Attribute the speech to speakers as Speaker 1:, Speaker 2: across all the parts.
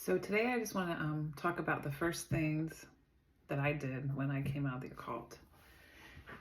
Speaker 1: So today I just want to talk about the first things that I did when I came out of the occult.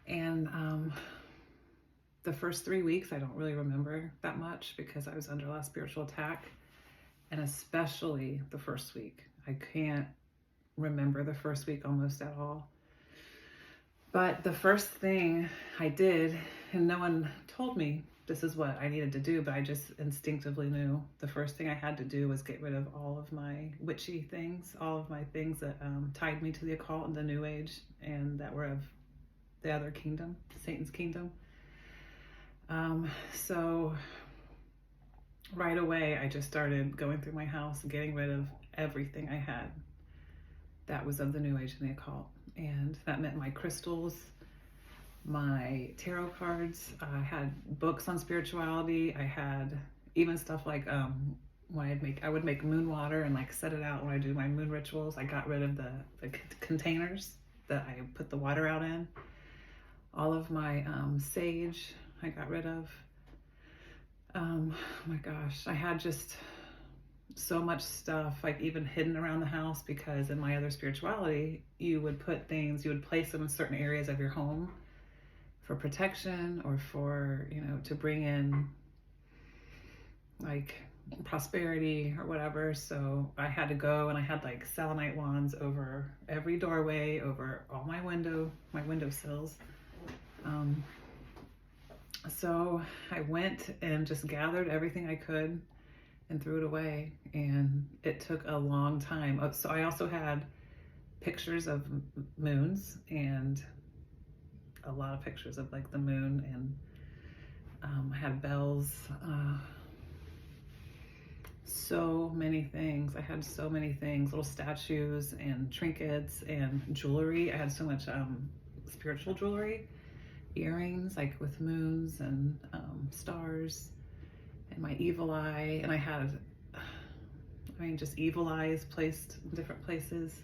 Speaker 1: And the first 3 weeks I don't really remember that much because I was under a lot of spiritual attack. And especially the first week. I can't remember the first week almost at all. But the first thing I did, and no one told me this is what I needed to do, but I just instinctively knew the first thing I had to do was get rid of all of my witchy things, all of my things that tied me to the occult and the New Age, and that were of the other kingdom, Satan's kingdom. So right away, I just started going through my house and getting rid of everything I had that was of the New Age and the occult. And that meant my crystals, my tarot cards. I had books on spirituality. I had even stuff like when I would make moon water and like set it out when I do my moon rituals. I got rid of the containers that I put the water out in. All of my sage I got rid of. Oh my gosh, I had just so much stuff like even hidden around the house, because in my other spirituality you would put things, you would place them in certain areas of your home for protection or for, to bring in like prosperity or whatever. So I had to go and I had like selenite wands over every doorway, over all my windowsills. So I went and just gathered everything I could and threw it away, and it took a long time. So I also had pictures of moons and a lot of pictures of like the moon, and I had bells, so many things. I had so many things, little statues and trinkets and jewelry. I had so much spiritual jewelry, earrings like with moons and stars, and my evil eye, and I had, just evil eyes placed in different places.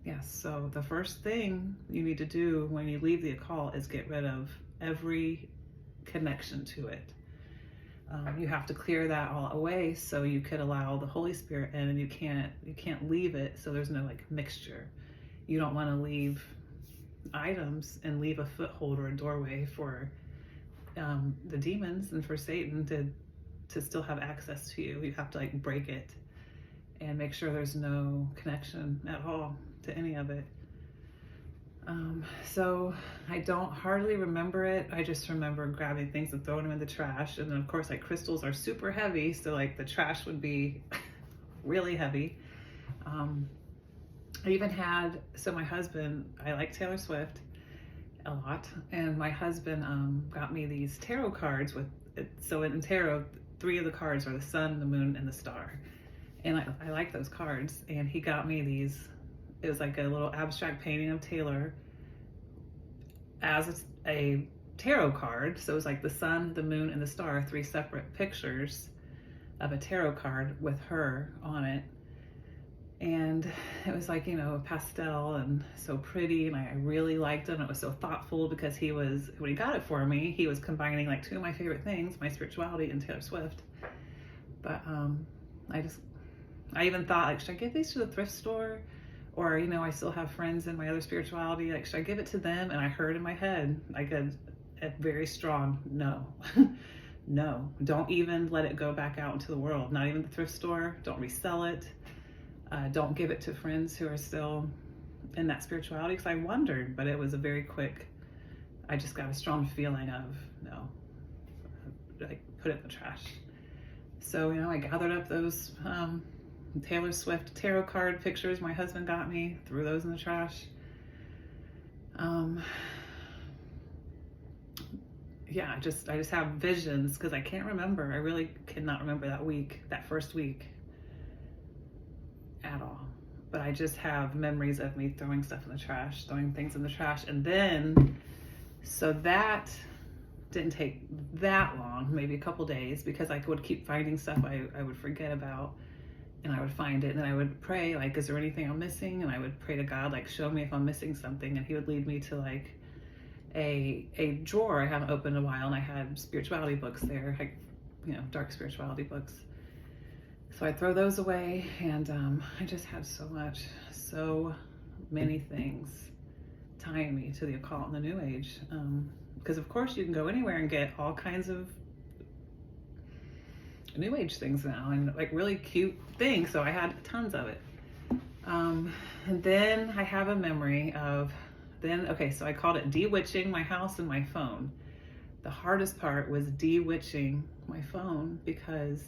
Speaker 1: Yes, so the first thing you need to do when you leave the occult is get rid of every connection to it. You have to clear that all away so you could allow the Holy Spirit in, and you can't leave it, so there's no like mixture. You don't want to leave items and leave a foothold or a doorway for the demons and for Satan to still have access to you. You have to like break it and make sure there's no connection at all to any of it. So I don't hardly remember it. I just remember grabbing things and throwing them in the trash. And then of course like crystals are super heavy, so like the trash would be really heavy. I even had, so my husband, I like Taylor Swift a lot, and my husband got me these tarot cards with it. So in tarot, 3 of the cards are the sun, the moon, and the star, and I like those cards. And he got me these. It was like a little abstract painting of Taylor as a tarot card. So it was like the sun, the moon, and the star, 3 separate pictures of a tarot card with her on it. And it was like, pastel and so pretty, and I really liked it. And it was so thoughtful because when he got it for me, he was combining like 2 of my favorite things, my spirituality and Taylor Swift. But I even thought, like, should I give these to the thrift store? Or, I still have friends in my other spirituality, like, should I give it to them? And I heard in my head, like a very strong no. No, don't even let it go back out into the world. Not even the thrift store. Don't resell it. Don't give it to friends who are still in that spirituality, because I wondered, but it was a very quick, I just got a strong feeling of no, like put it in the trash. So, I gathered up those Taylor Swift tarot card pictures my husband got me, threw those in the trash. Yeah, I just have visions because I can't remember. I really cannot remember that first week at all. But I just have memories of me throwing stuff in the trash, throwing things in the trash. And then, so that didn't take that long, maybe a couple days, because I would keep finding stuff I would forget about, and I would find it, and then I would pray, like, is there anything I'm missing? And I would pray to God, like, show me if I'm missing something. And he would lead me to like a drawer I haven't opened in a while, and I had spirituality books there, like, dark spirituality books. So I throw those away, and I just had so many things tying me to the occult and the New Age. Because of course you can go anywhere and get all kinds of New Age things now, and like really cute things. So I had tons of it. And then I have a memory of so I called it de-witching my house and my phone. The hardest part was de-witching my phone, because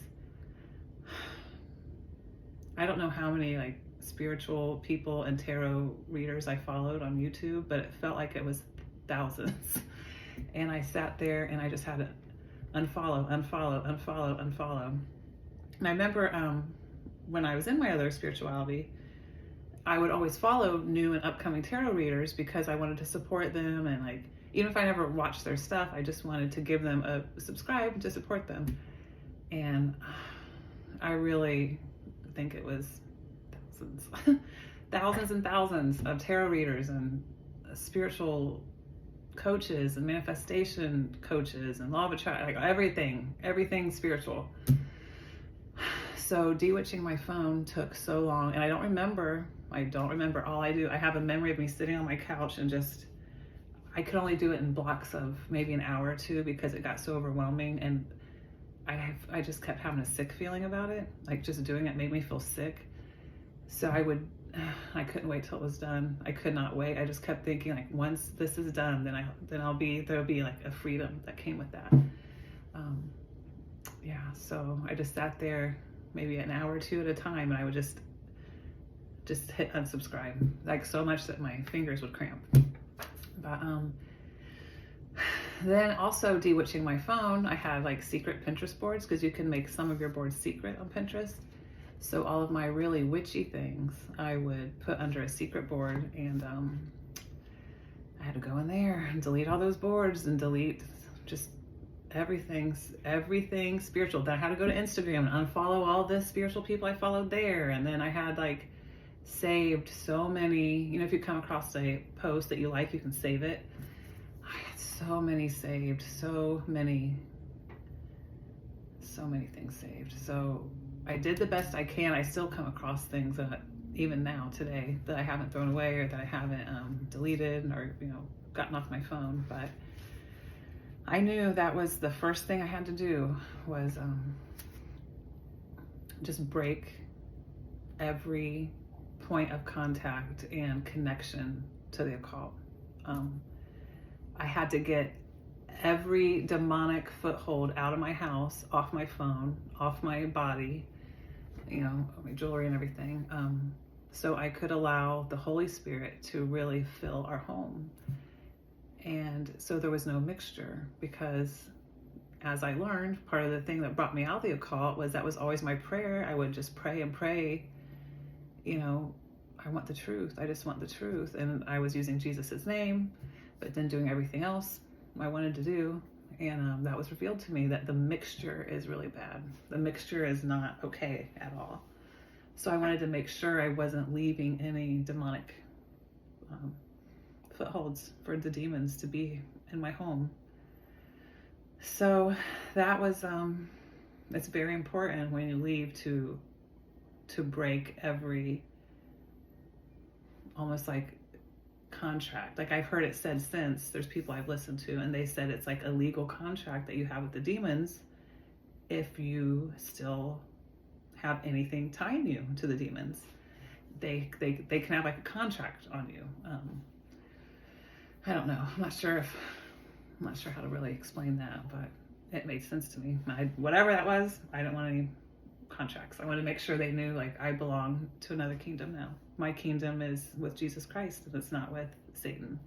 Speaker 1: I don't know how many like spiritual people and tarot readers I followed on YouTube, but it felt like it was thousands. And I sat there and I just had to unfollow. And I remember when I was in my other spirituality, I would always follow new and upcoming tarot readers because I wanted to support them, and like even if I never watched their stuff, I just wanted to give them a subscribe to support them. And I really think it was thousands and thousands of tarot readers and spiritual coaches and manifestation coaches and law of attraction, like everything spiritual. So de-witching my phone took so long, and I don't remember all I do. I have a memory of me sitting on my couch and I could only do it in blocks of maybe an hour or two because it got so overwhelming, and I just kept having a sick feeling about it. Like just doing it made me feel sick. So I couldn't wait till it was done. I could not wait. I just kept thinking, like, once this is done, then there'll be like a freedom that came with that. So I just sat there maybe an hour or two at a time, and I would just hit unsubscribe, like so much that my fingers would cramp. But then also de-witching my phone, I had like secret Pinterest boards, because you can make some of your boards secret on Pinterest. So all of my really witchy things I would put under a secret board, and I had to go in there and delete all those boards and delete just everything spiritual. Then I had to go to Instagram and unfollow all the spiritual people I followed there. And then I had like saved so many, if you come across a post that you like, you can save it. I had so many saved, so many things saved. So I did the best I can. I still come across things that even now today that I haven't thrown away or that I haven't deleted or gotten off my phone. But I knew that was the first thing I had to do, was just break every point of contact and connection to the occult. I had to get every demonic foothold out of my house, off my phone, off my body, my jewelry and everything, so I could allow the Holy Spirit to really fill our home. And so there was no mixture, because as I learned, part of the thing that brought me out of the occult was that was always my prayer. I would just pray and pray, I want the truth. I just want the truth. And I was using Jesus's name, but then doing everything else I wanted to do. And that was revealed to me, that the mixture is really bad. The mixture is not okay at all. So I wanted to make sure I wasn't leaving any demonic footholds for the demons to be in my home. So that was, it's very important when you leave to break every almost like contract. Like I've heard it said since, there's people I've listened to, and they said it's like a legal contract that you have with the demons if you still have anything tying you to the demons. They can have like a contract on you. I don't know. I'm not sure how to really explain that, but it made sense to me. Whatever that was, I don't want any contracts. I want to make sure they knew, like, I belong to another kingdom now. My kingdom is with Jesus Christ, and it's not with Satan.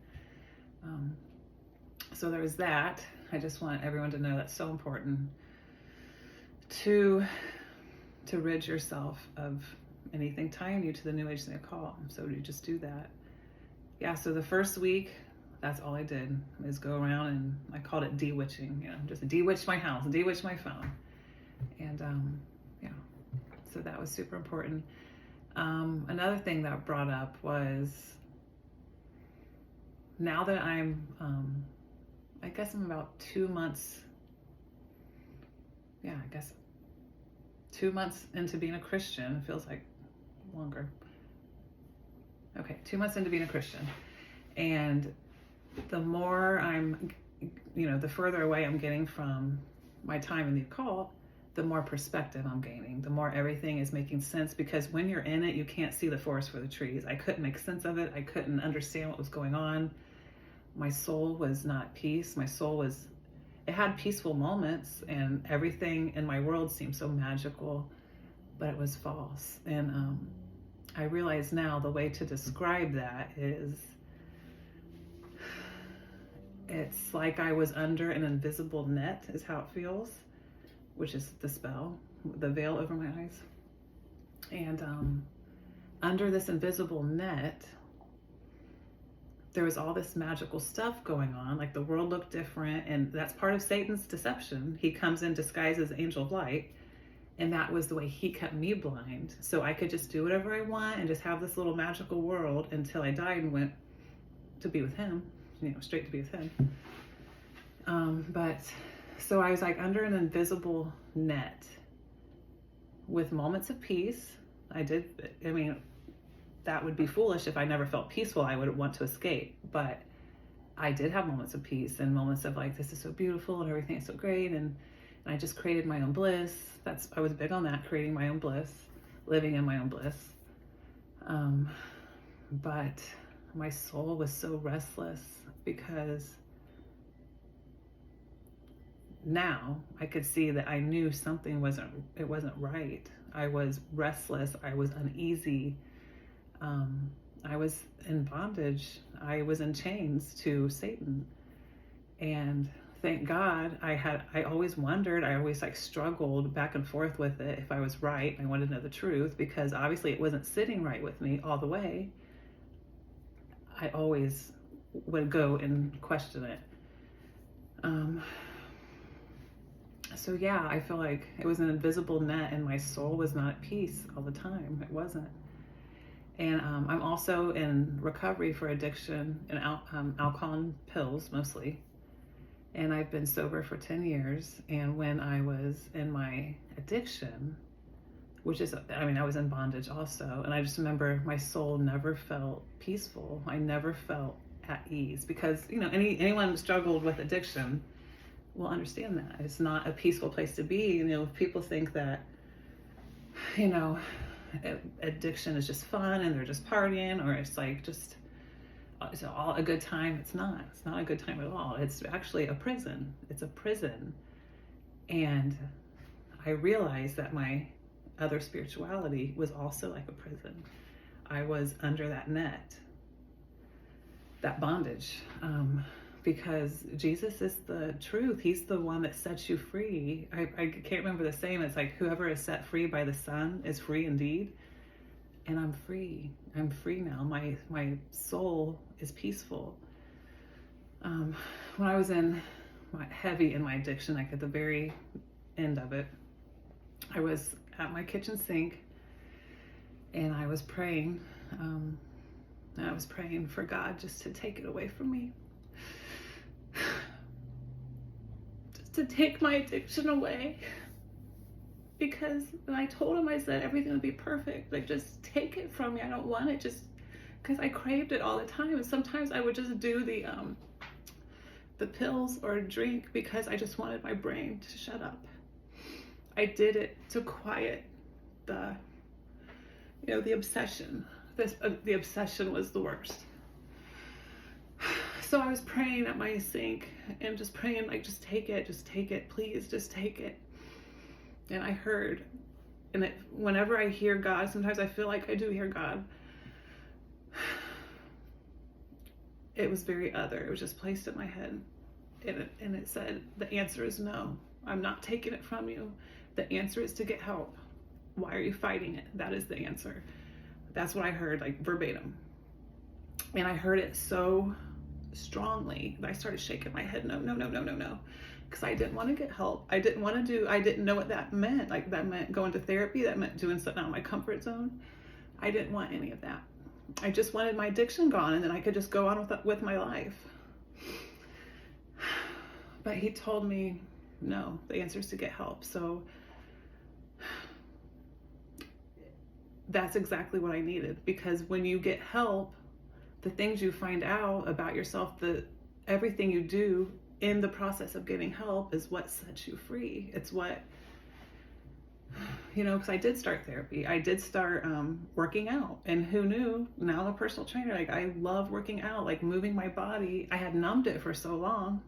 Speaker 1: So there was that. I just want everyone to know that's so important to rid yourself of anything tying you to the New Age and the occult. So you just do that. Yeah, so the first week, that's all I did, is go around, and I called it de-witching, just de-witch my house, de-witch my phone. And so that was super important. Another thing that brought up was, now that I'm, I guess I'm about 2 months, 2 months into being a Christian, it feels like longer. Okay, 2 months into being a Christian. And the more I'm, the further away I'm getting from my time in the occult, the more perspective I'm gaining, the more everything is making sense, because when you're in it, you can't see the forest for the trees. I couldn't make sense of it. I couldn't understand what was going on. My soul was not at peace. It had peaceful moments, and everything in my world seemed so magical, but it was false. And I realize now the way to describe that is, it's like I was under an invisible net, is how it feels, which is the spell, the veil over my eyes. And under this invisible net, there was all this magical stuff going on. Like, the world looked different, and that's part of Satan's deception. He comes in disguised as an angel of light, and that was the way he kept me blind. So I could just do whatever I want and just have this little magical world until I died and went to be with him, straight to be with him. But so I was like under an invisible net with moments of peace. That would be foolish if I never felt peaceful. I would want to escape, but I did have moments of peace and moments of like, this is so beautiful and everything is so great. And I just created my own bliss. I was big on that, creating my own bliss, living in my own bliss. But my soul was so restless, because now I could see that I knew something wasn't right. I was restless. I was uneasy. I was in bondage. I was in chains to Satan. And thank God, I always wondered, I always struggled back and forth with it if I was right. I wanted to know the truth, because obviously it wasn't sitting right with me all the way. I always would go and question it. So yeah, I feel like it was an invisible net, and my soul was not at peace all the time. It wasn't. And I'm also in recovery for addiction and alcohol pills mostly. And I've been sober for 10 years. And when I was in my addiction, I was in bondage also. And I just remember my soul never felt peaceful. I never felt at ease, because, anyone who struggled with addiction will understand that. It's not a peaceful place to be. If people think that, addiction is just fun and they're just partying, or it's all a good time. It's not a good time at all. It's actually a prison. It's a prison. And I realized that my other spirituality was also like a prison. I was under that net, that bondage, because Jesus is the truth. He's the one that sets you free. I can't remember the saying. It's like, whoever is set free by the Son is free indeed. And I'm free. I'm free now. My soul is peaceful. When I was heavy in my addiction, at the very end of it, I was at my kitchen sink, and I was praying. I was praying for God just to take it away from me. Just to take my addiction away. Because when I told him, I said everything would be perfect. Just take it from me. I don't want it, just because I craved it all the time. And sometimes I would just do the pills or drink because I just wanted my brain to shut up. I did it to quiet the obsession. The obsession was the worst. So I was praying at my sink and just praying, just take it, please, just take it. And I heard, and whenever I hear God, sometimes I feel like I do hear God. It was very other. It was just placed in my head. And it said, the answer is no. I'm not taking it from you. The answer is to get help. Why are you fighting it? That is the answer. That's what I heard, verbatim. And I heard it so strongly that I started shaking my head. No. Because I didn't want to get help. I didn't know what that meant. That meant going to therapy. That meant doing something out of my comfort zone. I didn't want any of that. I just wanted my addiction gone, and then I could just go on with my life. But he told me, no, the answer is to get help. So that's exactly what I needed, because when you get help, the things you find out about yourself, everything you do in the process of getting help is what sets you free. It's what, because I did start therapy. I did start working out, and who knew? Now I'm a personal trainer. Like, I love working out, like moving my body. I had numbed it for so long.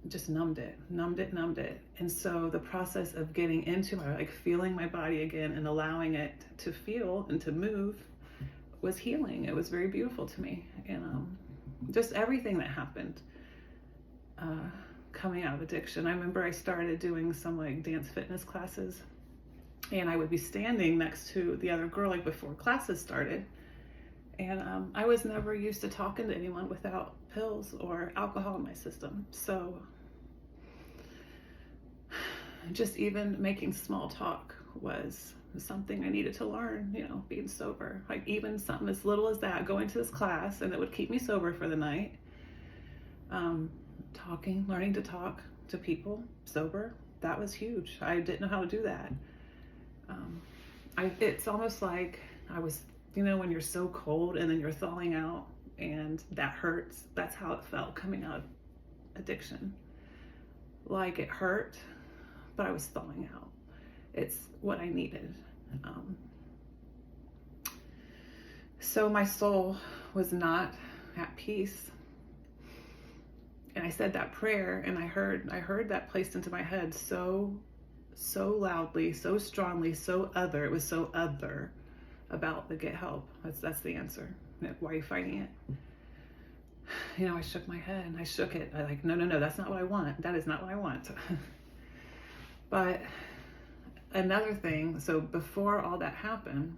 Speaker 1: Just numbed it. And so the process of getting into feeling my body again and allowing it to feel and to move was healing. It was very beautiful to me. And just everything that happened coming out of addiction. I remember I started doing some dance fitness classes, and I would be standing next to the other girl before classes started. And I was never used to talking to anyone without pills or alcohol in my system. So just even making small talk was something I needed to learn, being sober. Even something as little as that, going to this class, and it would keep me sober for the night. Learning to talk to people sober, that was huge. I didn't know how to do that. It's almost like I was, when you're so cold and then you're thawing out, and that hurts. That's how it felt coming out of addiction. Like, it hurt, but I was thawing out. It's what I needed. So my soul was not at peace. And I said that prayer, and I heard that placed into my head so loudly, so strongly, so other. It was so other about the get help. That's the answer. Why are you fighting it? I shook my head. I shook it. No, that's not what I want. That is not what I want. But another thing, so before all that happened,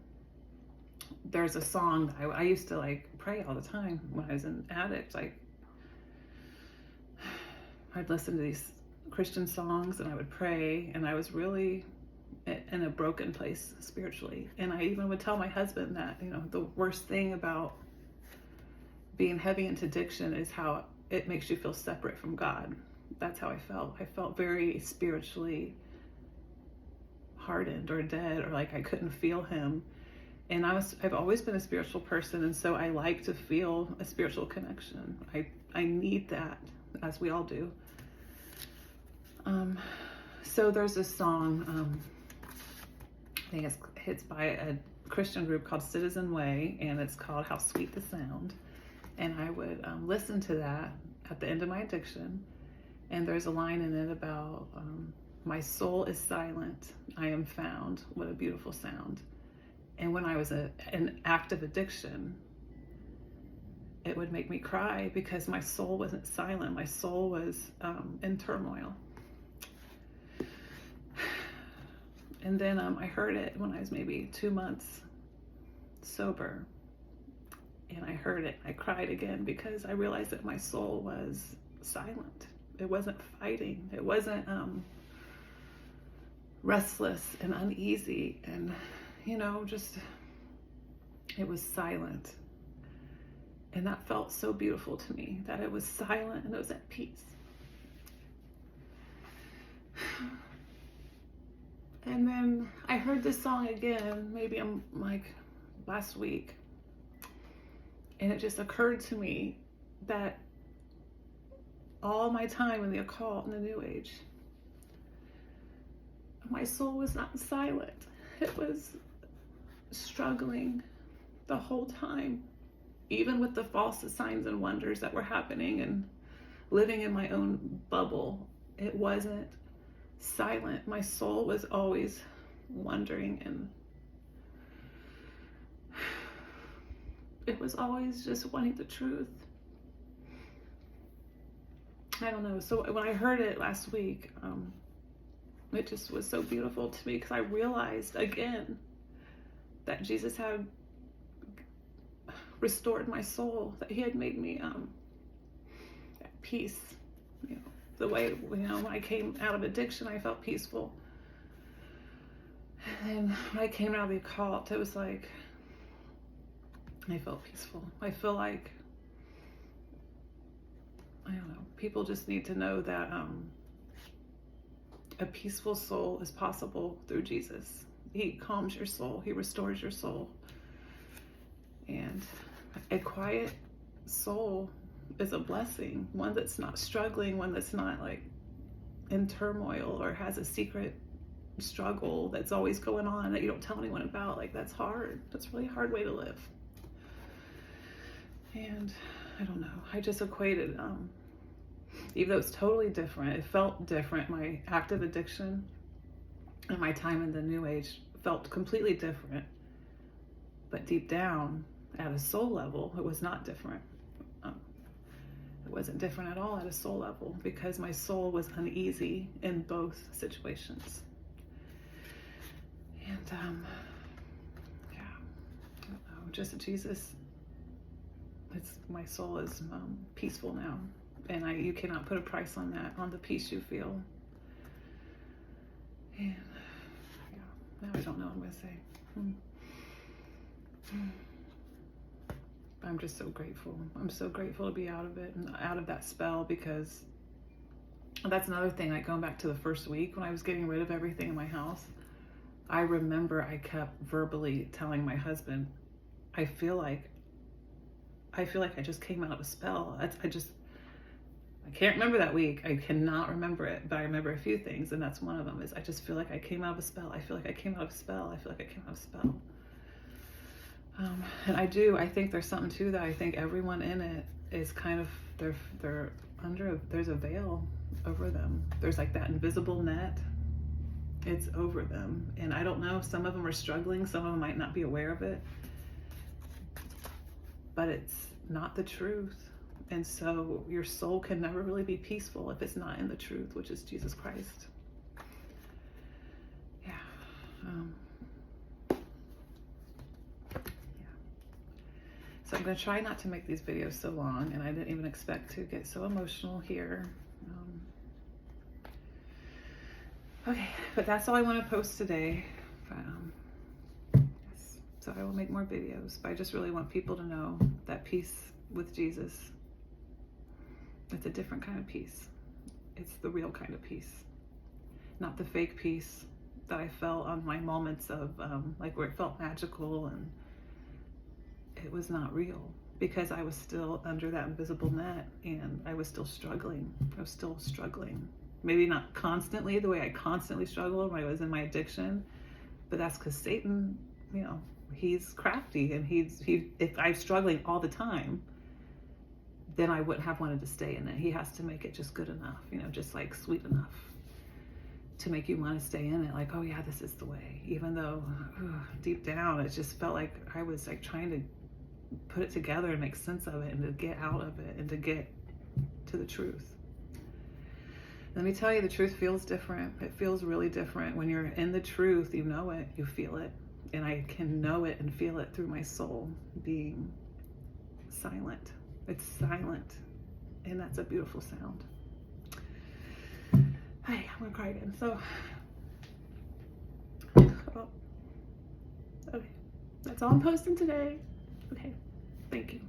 Speaker 1: there's a song that I used to pray all the time when I was an addict. I'd listen to these Christian songs and I would pray, and I was really in a broken place spiritually. And I even would tell my husband that, the worst thing about being heavy into addiction is how it makes you feel separate from God. That's how I felt. I felt very spiritually hardened or dead, or I couldn't feel him. And I've always been a spiritual person, and so I like to feel a spiritual connection. I need that, as we all do. So there's this song, I think it's by a Christian group called Citizen Way, and it's called How Sweet the Sound. And I would listen to that at the end of my addiction. And there's a line in it about, my soul is silent, I am found, what a beautiful sound. And when I was in active addiction, it would make me cry because my soul wasn't silent. My soul was in turmoil. And then I heard it when I was maybe 2 months sober. And I heard it. I cried again because I realized that my soul was silent. It wasn't fighting. It wasn't restless and uneasy. And, just, it was silent. And that felt so beautiful to me, that it was silent and it was at peace. And then I heard this song again, maybe last week. And it just occurred to me that all my time in the occult and the New Age, my soul was not silent. It was struggling the whole time, even with the false signs and wonders that were happening and living in my own bubble. It wasn't silent. My soul was always wondering, and it was always just wanting the truth. I don't know. So when I heard it last week, it just was so beautiful to me, because I realized again that Jesus had restored my soul, that he had made me at peace. The way, when I came out of addiction, I felt peaceful. And when I came out of the occult, it was I felt peaceful. I feel like, I don't know, people just need to know that a peaceful soul is possible through Jesus. He calms your soul. He restores your soul. And a quiet soul is a blessing. One that's not struggling, one that's not like in turmoil or has a secret struggle that's always going on that you don't tell anyone about. Like, that's hard. That's a really hard way to live. And I don't know. I just equated, even though it's totally different, it felt different. My active addiction and my time in the New Age felt completely different. But deep down, at a soul level, it was not different. It wasn't different at all at a soul level, because my soul was uneasy in both situations. And yeah, I don't know, just Jesus, my soul is peaceful now, and you cannot put a price on that, on the peace you feel. And yeah, now I don't know what I'm gonna say. I'm just so grateful. I'm so grateful to be out of it and out of that spell, because that's another thing, like going back to the first week when I was getting rid of everything in my house. I remember I kept verbally telling my husband, I feel like I just came out of a spell. I can't remember that week. I cannot remember it, but I remember a few things, and that's one of them. Is I just feel like I came out of a spell. I feel like I came out of a spell. I feel like I came out of a spell. And I think there's something to that. I think everyone in it is kind of, they're under, there's a veil over them. There's like that invisible net. It's over them. And I don't know, some of them are struggling. Some of them might not be aware of it. But it's not the truth. And so your soul can never really be peaceful if it's not in the truth, which is Jesus Christ. Yeah. So I'm going to try not to make these videos so long, and I didn't even expect to get so emotional here. Okay, but that's all I want to post today. Yes. So I will make more videos, but I just really want people to know that peace with Jesus, it's a different kind of peace. It's the real kind of peace, not the fake peace that I felt on my moments of like where it felt magical, and it was not real, because I was still under that invisible net, and I was still struggling. Maybe not constantly the way I constantly struggled when I was in my addiction, but that's because Satan, you know, he's crafty, and if I'm struggling all the time, then I wouldn't have wanted to stay in it. He has to make it just good enough, you know, just like sweet enough to make you want to stay in it. Like, oh yeah, this is the way. Even though deep down, it just felt like I was like trying to put it together and make sense of it, and to get out of it, and to get to the truth. Let me tell you, the truth feels different. It feels really different. When you're in the truth, you know it, you feel it. And I can know it and feel it through my soul being silent. It's silent. And that's a beautiful sound. Hey, I'm gonna cry again. So, okay. That's all I'm posting today. Okay. Thank you.